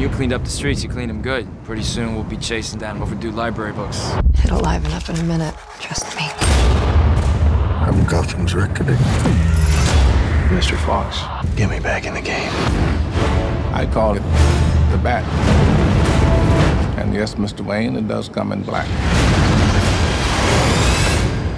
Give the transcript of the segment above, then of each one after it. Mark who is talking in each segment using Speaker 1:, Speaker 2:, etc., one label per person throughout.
Speaker 1: You cleaned up the streets, you cleaned them good. Pretty soon we'll be chasing down overdue library books.
Speaker 2: It'll liven up in a minute, trust me.
Speaker 3: I'm Gotham's reckoning.
Speaker 4: Mr. Fox, get me back in the game.
Speaker 5: I call it the Bat. And yes, Mr. Wayne, it does come in black.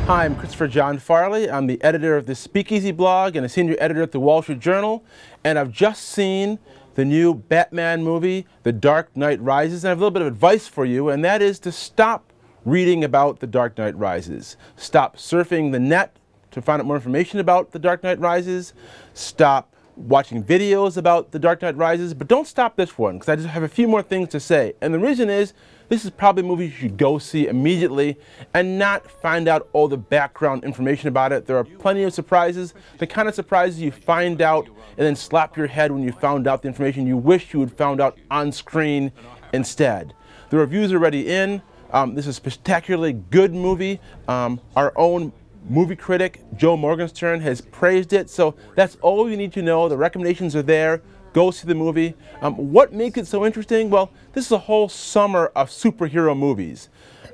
Speaker 6: Hi, I'm Christopher John Farley. I'm the editor of the Speakeasy blog and a senior editor at the Wall Street Journal. And I've just seen the new Batman movie, The Dark Knight Rises. And I have a little bit of advice for you, and that is to stop reading about The Dark Knight Rises. Stop surfing the net to find out more information about The Dark Knight Rises. Stop watching videos about The Dark Knight Rises. But don't stop this one, because I just have a few more things to say. And the reason is, this is probably a movie you should go see immediately and not find out all the background information about it. There are plenty of surprises, the kind of surprises you find out and then slap your head when you found out the information you wish you had found out on screen instead. The reviews are already in. This is a spectacularly good movie. Our own movie critic, Joe Morgenstern, has praised it, so that's all you need to know. The recommendations are there. Go see the movie. What makes it so interesting? Well, this is a whole summer of superhero movies.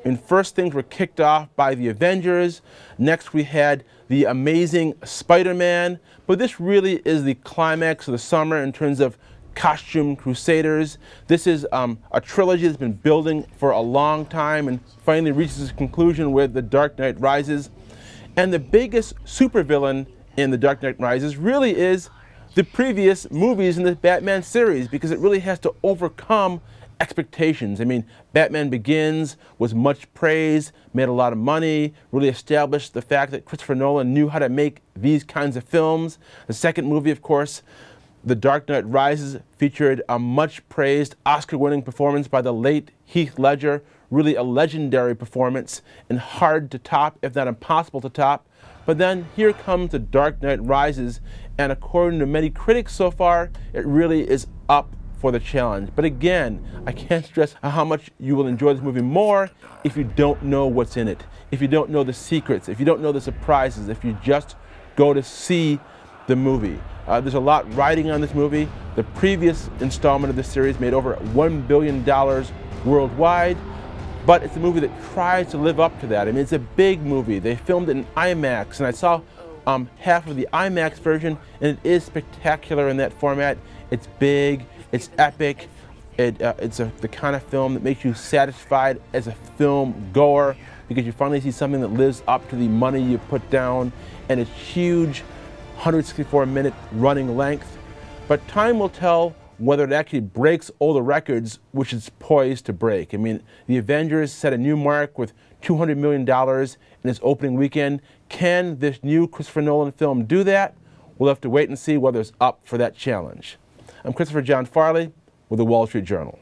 Speaker 6: And first things were kicked off by the Avengers. Next we had the Amazing Spider-Man. But this really is the climax of the summer in terms of costume crusaders. This is a trilogy that's been building for a long time and finally reaches its conclusion with The Dark Knight Rises. And the biggest supervillain in The Dark Knight Rises really is the previous movies in the Batman series, because it really has to overcome expectations. I mean, Batman Begins was much praised, made a lot of money, really established the fact that Christopher Nolan knew how to make these kinds of films. The second movie, of course, The Dark Knight Rises, featured a much praised Oscar-winning performance by the late Heath Ledger, really a legendary performance and hard to top, if not impossible to top. But then here comes The Dark Knight Rises, and according to many critics so far, it really is up for the challenge. But again, I can't stress how much you will enjoy this movie more if you don't know what's in it, if you don't know the secrets, if you don't know the surprises, if you just go to see the movie. There's a lot riding on this movie. The previous installment of this series made over $1 billion worldwide. But it's a movie that tries to live up to that. I mean, it's a big movie. They filmed it in IMAX, and I saw half of the IMAX version, and it is spectacular in that format. It's big, it's epic, it's the kind of film that makes you satisfied as a film goer, because you finally see something that lives up to the money you put down, and it's huge, 164-minute running length. But time will tell whether it actually breaks all the records which it's poised to break. I mean, the Avengers set a new mark with $200 million in its opening weekend. Can this new Christopher Nolan film do that? We'll have to wait and see whether it's up for that challenge. I'm Christopher John Farley with the Wall Street Journal.